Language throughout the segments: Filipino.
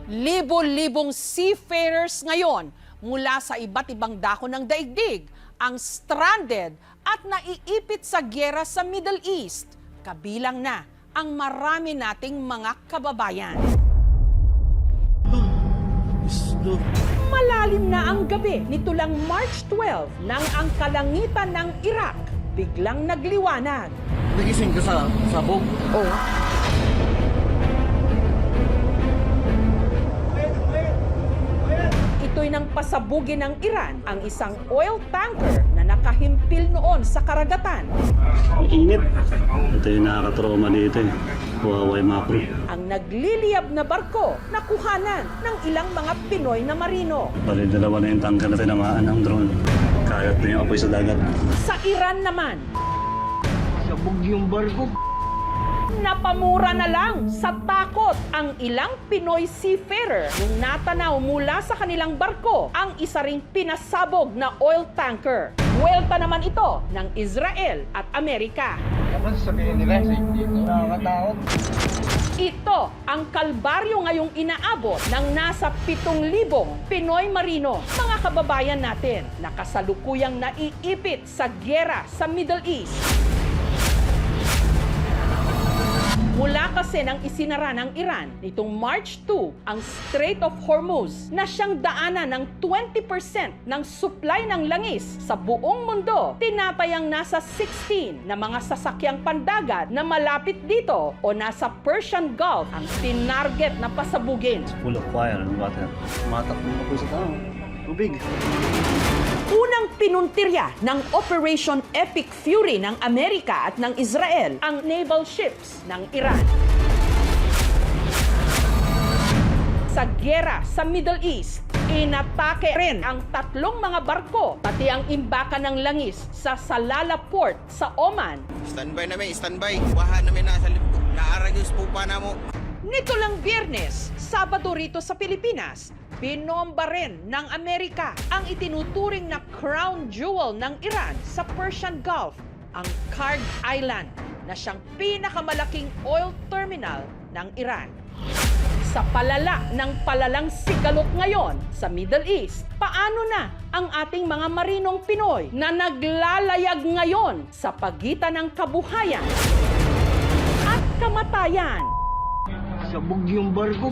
Libo-libong seafarers ngayon mula sa iba't ibang dako ng daigdig ang stranded at naiipit sa gyera sa Middle East. Kabilang na ang marami nating mga kababayan. Malalim na ang gabi nito lang March 12 nang ang kalangitan ng Iraq biglang nagliwanag. Nagising ka sa sabog? Oh. Ito'y nang pasabugin ng Iran ang isang oil tanker na nakahimpil noon sa karagatan. Init. Ito yung nakakatrauma dito eh. Huawei Macro. Ang nagliliyab na barko na kuhanan ng ilang mga Pinoy na marino. Bali, dalawa na yung tanker na tinamaan ng drone. Kayat na yung apoy sa dagat. Sa Iran naman, Sabog yung barko. napamura na lang sa takot ang ilang Pinoy seafarer nung natanaw mula sa kanilang barko ang isa ring pinasabog na oil tanker. Buwelta naman ito ng Israel at Amerika. Ano sasabihin nila? Nakakatakot. Ito ang kalbaryo ngayong inaabot ng nasa 7,000 Pinoy Marino, mga kababayan natin na kasalukuyang naiipit sa gyera sa Middle East. Mula kasi nang isinara ng Iran nitong March 2 ang Strait of Hormuz na siyang daanan ng 20% ng supply ng langis sa buong mundo, tinatayang nasa 16 na mga sasakyang pandagat na malapit dito o nasa Persian Gulf ang tinarget na pasabugin. Full of fire and water. Matakbo na po sa tao. Tubig. Unang pinuntirya ng Operation Epic Fury ng Amerika at ng Israel ang naval ships ng Iran. Sa gyera sa Middle East, inatake rin ang 3 mga barko, pati ang imbakan ng langis sa Salalah Port sa Oman. Standby namin, standby. Wahan namin nasa naaragos po pa na mo. Nito lang Biyernes, Sabado rito sa Pilipinas, binomba rin ng Amerika ang itinuturing na crown jewel ng Iran sa Persian Gulf, ang Karg Island, na siyang pinakamalaking oil terminal ng Iran. Sa palala ng palalang sigalot ngayon sa Middle East, paano na ang ating mga marinong Pinoy na naglalayag ngayon sa pagitan ng kabuhayan at kamatayan? Sabog yung barko.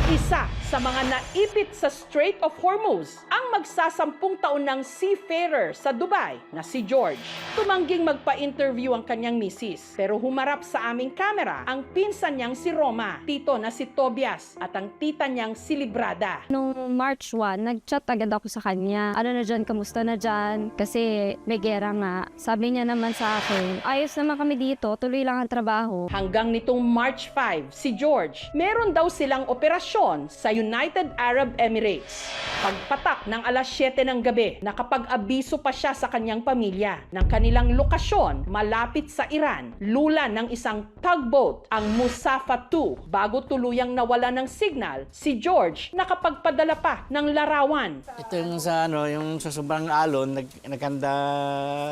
Isa sa mga naipit sa Strait of Hormuz ang magsasampung taon ng seafarer sa Dubai na si George. Tumangging magpa-interview ang kanyang misis, pero humarap sa aming kamera ang pinsan niyang si Roma, tito na si Tobias at ang tita niyang si Librada. Nung March 1, nag-chat agad ako sa kanya. Ano na dyan, kamusta na dyan? Kasi may gera nga. Sabi niya naman sa akin, ayos naman kami dito, tuloy lang ang trabaho. Hanggang nitong March 5, si George, meron daw silang operasyon sa United Arab Emirates. Pagpatak ng alas 7 ng gabi, nakapag-abiso pa siya sa kanyang pamilya ng kanilang lokasyon malapit sa Iran. Lula ng isang tugboat, ang Musafa 2. Bago tuluyang nawala ng signal, si George nakapagpadala pa ng larawan. Ito yung sa yung sa sobrang alon, nagkanda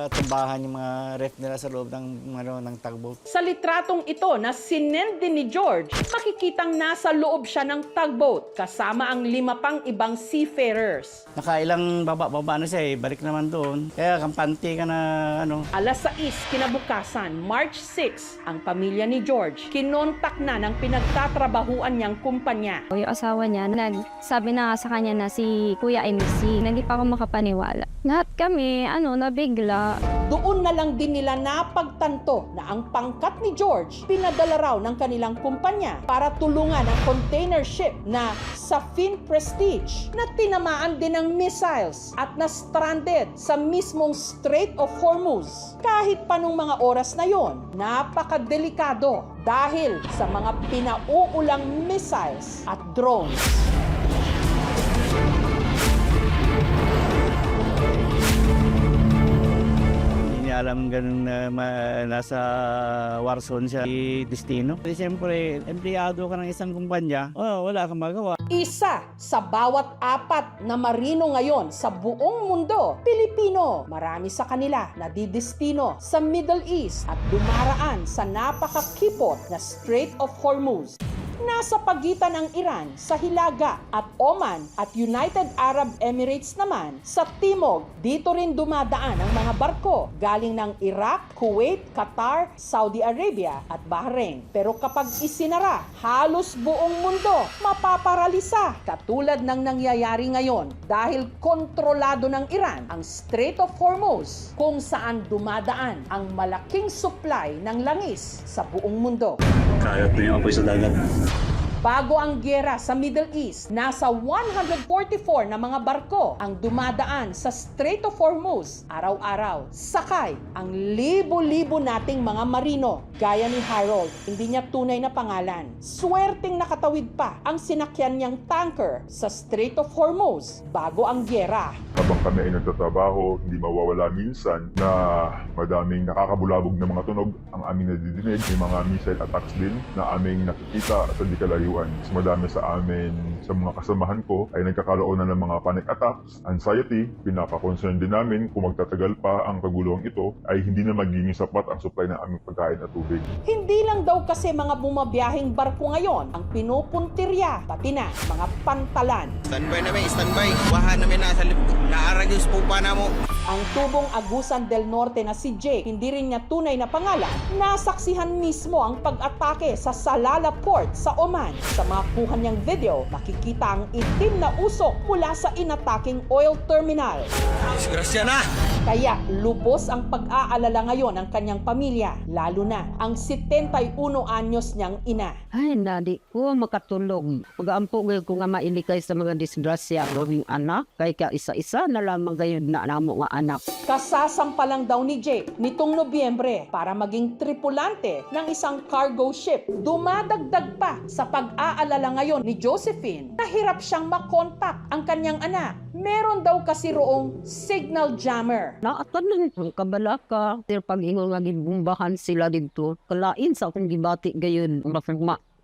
tumbahan yung mga ref nila sa loob ng tugboat. Sa litratong ito na sinend din ni George, makikitang nasa loob siya ng tugboat kasama ang 5 pang ibang seafarers. Nakailang baba na siya balik naman doon. Kaya kampante ka na Alas 6 kinabukasan, March 6, ang pamilya ni George kinontak na ng pinagtatrabahuan niyang kumpanya. Yung asawa niya, nagsabi na nga sa kanya na si Kuya ay missing. Hindi pa ako makapaniwala. Lahat kami, nabigla. Doon na lang din nila napagtanto na ang pangkat ni George pinadala raw ng kanilang kumpanya para tulungan ang container ship na Safin Prestige na tinamaan din ng missiles at na-stranded sa mismong Strait of Hormuz. Kahit pa nung mga oras na yon, napakadelikado dahil sa mga pinauulang missiles at drones. hindi niya alam ganun na nasa war zone siya si Destino. Kasi siyempre, empleyado ka ng isang kumpanya, wala kang magawa. Isa sa bawat 4 na marino ngayon sa buong mundo, Pilipino. Marami sa kanila na didestino sa Middle East at dumaraan sa napakakipot na Strait of Hormuz. Nasa pagitan ng Iran sa Hilaga at Oman at United Arab Emirates naman sa timog. Dito rin dumadaan ang mga barko galing ng Iraq, Kuwait, Qatar, Saudi Arabia at Bahrain. Pero kapag isinara, halos buong mundo mapaparalisa katulad ng nangyayari ngayon dahil kontrolado ng Iran ang Strait of Hormuz kung saan dumadaan ang malaking supply ng langis sa buong mundo. Kayat na yung apoy sa dagat. Bago ang gyera sa Middle East, nasa 144 na mga barko ang dumadaan sa Strait of Hormuz araw-araw. Sakay ang libo-libo nating mga marino, gaya ni Harold, hindi niya tunay na pangalan. Swerteng nakatawid pa ang sinakyan niyang tanker sa Strait of Hormuz bago ang gyera. Habang kami ay nagtatrabaho, hindi mawawala minsan na madaming nakakabulabog na mga tunog ang aming nadidinig. May mga missile attacks din na aming nakikita sa di kalayuan. Mas madami sa amin, sa mga kasamahan ko, ay nagkakaroon na ng mga panic attacks, anxiety. Pinapa-concern din namin kung magtatagal pa ang kaguluhang ito, ay hindi na magiging sapat ang supply ng aming pagkain at tubig. Hindi lang daw kasi mga bumabiyahing barko ngayon ang pinupuntirya, pati na mga pantalan. Standby namin, standby. Wahan namin nasa naaragis po pa na mo. Ang tubong Agusan del Norte na si Jake, hindi rin niya tunay na pangalan, nasaksihan mismo ang pag-atake sa Salalah Port sa Oman. Sa mga kuha niyang video, makikita ang itim na usok mula sa inataking oil terminal. Disgrasya na! Kaya lubos ang pag-aalala ngayon ng kanyang pamilya, lalo na ang 71 anyos niyang ina. Ay, nadi ko makatulog. Mag-aampo ngayon ko nga mailikay sa mga disgrasya ng anak. Kaya ka isa-isa na lamang ngayon na namo nga anak. Kasasampalang daw ni Jake nitong Nobyembre para maging tripulante ng isang cargo ship. Dumadagdag pa sa pag-aalala ngayon ni Josephine na hirap siyang makontak ang kanyang anak. Meron daw kasi roong signal jammer. Naatanan ang kabalaka. Pero pag-ingon nga gibumbahan sila dito. Kalain sa akong gibati gayon.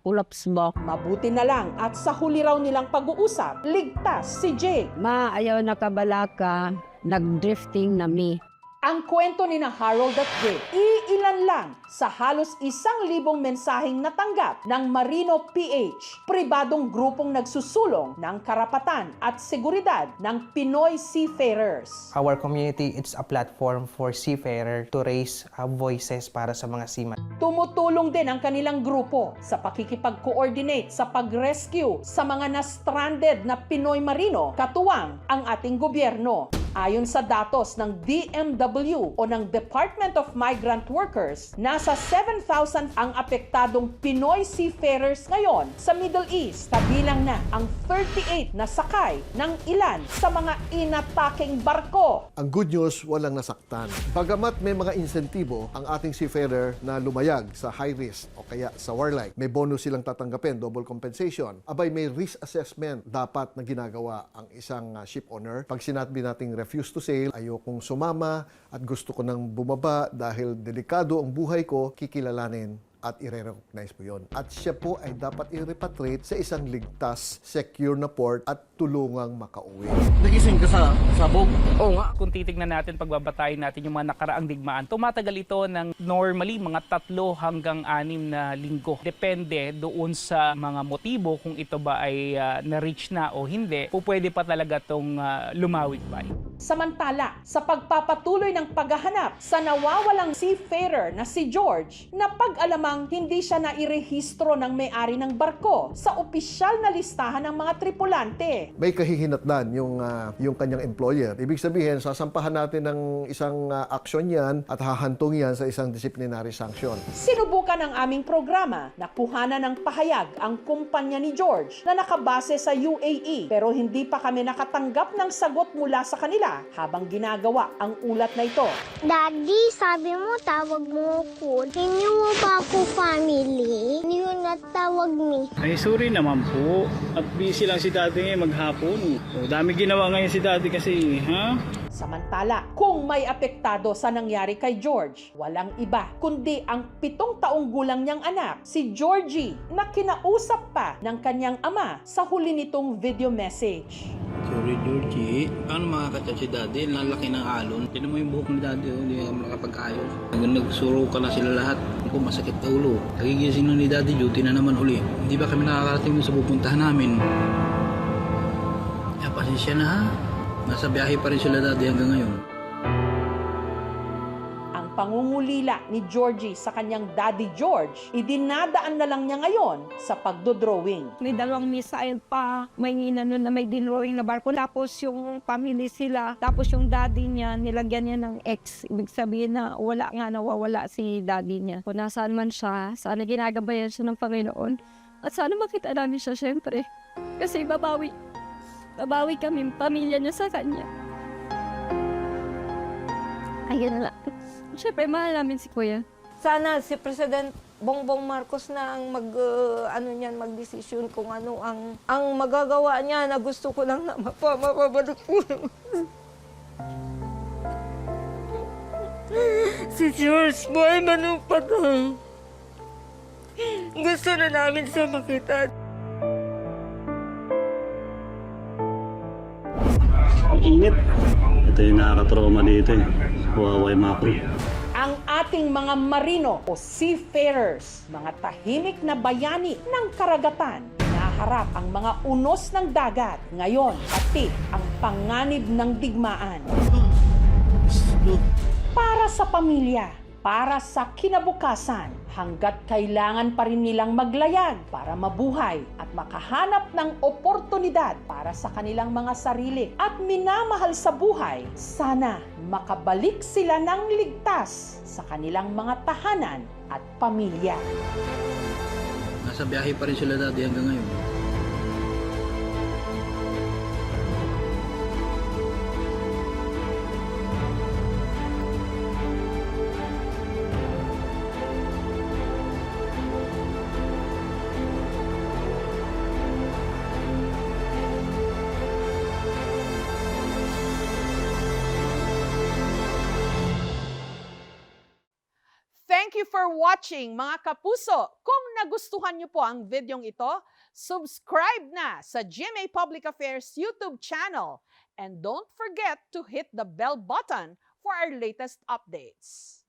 Ulaps ba? Mabuti na lang at sa huli raw nilang pag-uusap, ligtas si Jake. Ayaw na kabalaka. Nag-drifting na mi. Ang kwento ni na Harold at Jake, iilan lang sa halos 1,000 mensaheng natanggap ng Marino PH, pribadong grupong nagsusulong ng karapatan at seguridad ng Pinoy seafarers. Our community, it's a platform for seafarer to raise voices para sa mga seaman. Tumutulong din ang kanilang grupo sa pakikipag-coordinate sa pag-rescue sa mga na-stranded na Pinoy Marino, katuwang ang ating gobyerno. Ayon sa datos ng DMW o ng Department of Migrant Workers, nasa 7,000 ang apektadong Pinoy seafarers ngayon sa Middle East, kabilang na ang 38 na sakay ng ilan sa mga inataking barko. Ang good news, walang nasaktan. Bagamat may mga insentibo ang ating seafarer na lumayag sa high risk o kaya sa warlike, may bonus silang tatanggapin, double compensation. Abay, may risk assessment dapat na ginagawa ang isang ship owner. Pag sinabi nating refuse to sail, ayokong sumama at gusto ko nang bumaba dahil delikado ang buhay ko, kikilalanin at i-recognize mo yun. At siya po ay dapat i-repatriate sa isang ligtas, secure na port at tulungang makauwi. Nagising ka sa sabog? Oo nga. Kung titignan natin, pagbabatayin natin yung mga nakaraang digmaan, tumatagal ito ng normally mga 3 hanggang 6 na linggo. Depende doon sa mga motibo kung ito ba ay na-reach na o hindi. Pwede pa talaga itong lumawig pa. Samantala, sa pagpapatuloy ng paghahanap sa nawawalang seafarer na si George, napag-alamang hindi siya nairehistro ng may-ari ng barko sa opisyal na listahan ng mga tripulante. May kahihinatnan yung kanyang employer. Ibig sabihin, sasampahan natin ng isang aksyon yan at hahantong yan sa isang disciplinary sanction. Sinubukan ng aming programa na kuhanan ng pahayag ang kumpanya ni George na nakabase sa UAE, pero hindi pa kami nakatanggap ng sagot mula sa kanila habang ginagawa ang ulat na ito. Daddy, sabi mo tawag mo ko. Hindi mo ba ako family? Hindi mo natawag me. Ay, sorry naman po. At busy lang si daddy ngayon maghapon. O, dami ginawa ngayon si daddy kasi, ha? Samantala, kung may apektado sa nangyari kay George, walang iba kundi ang 7 taong gulang niyang anak, si Georgie, na kinausap pa ng kanyang ama sa huli nitong video message. Sorry, Georgie. Paano makakachat si Daddy? Lalaki ng alon. Tinan mo yung buhok ni Daddy, hindi ka makapag-ayos. Nagsuro ka na sila lahat. Ako, masakit na ulo. Nagigising na ni Daddy, duty na naman uli. Hindi ba kami nakakarating sa pupuntahan namin? Kaya pasensya na ha. Nasa biyahe pa rin sila Daddy hanggang ngayon. Ang pangungulila ni Georgie sa kanyang Daddy George, idinadaan na lang niya ngayon sa pagdodrawing. May 2 missile pa, may inano na may dinrowing na barko. Tapos yung family sila, tapos yung daddy niya, nilagyan niya ng X. Ibig sabihin na nawawala si daddy niya. Kung nasaan man siya, sana ginagabayan siya ng Panginoon. At sana makita namin siya syempre. Kasi babawi kami, pamilya niya sa kanya. Ayun lang. Syempre, mahal namin si Kuya. Sana si President Bongbong Marcos na ang magdesisyon kung ano ang magagawa niya na gusto ko lang na mapabalik po. Si George Boy Manupatang. Gusto na namin siya makita. Ang init. Ito yung nakakatrauma dito eh. Kawawa yung mga crew. Ang ating mga marino o seafarers, mga tahimik na bayani ng karagatan, naharap ang mga unos ng dagat. Ngayon, pati ang panganib ng digmaan. Para sa pamilya, para sa kinabukasan, hanggat kailangan pa rin nilang maglayag para mabuhay at makahanap ng oportunidad para sa kanilang mga sarili at minamahal sa buhay, sana makabalik sila ng ligtas sa kanilang mga tahanan at pamilya. Nasa biyahe pa rin sila Daddy hanggang ngayon. Thank you for watching, mga kapuso. Kung nagustuhan niyo po ang videong ito, subscribe na sa GMA Public Affairs YouTube channel. And don't forget to hit the bell button for our latest updates.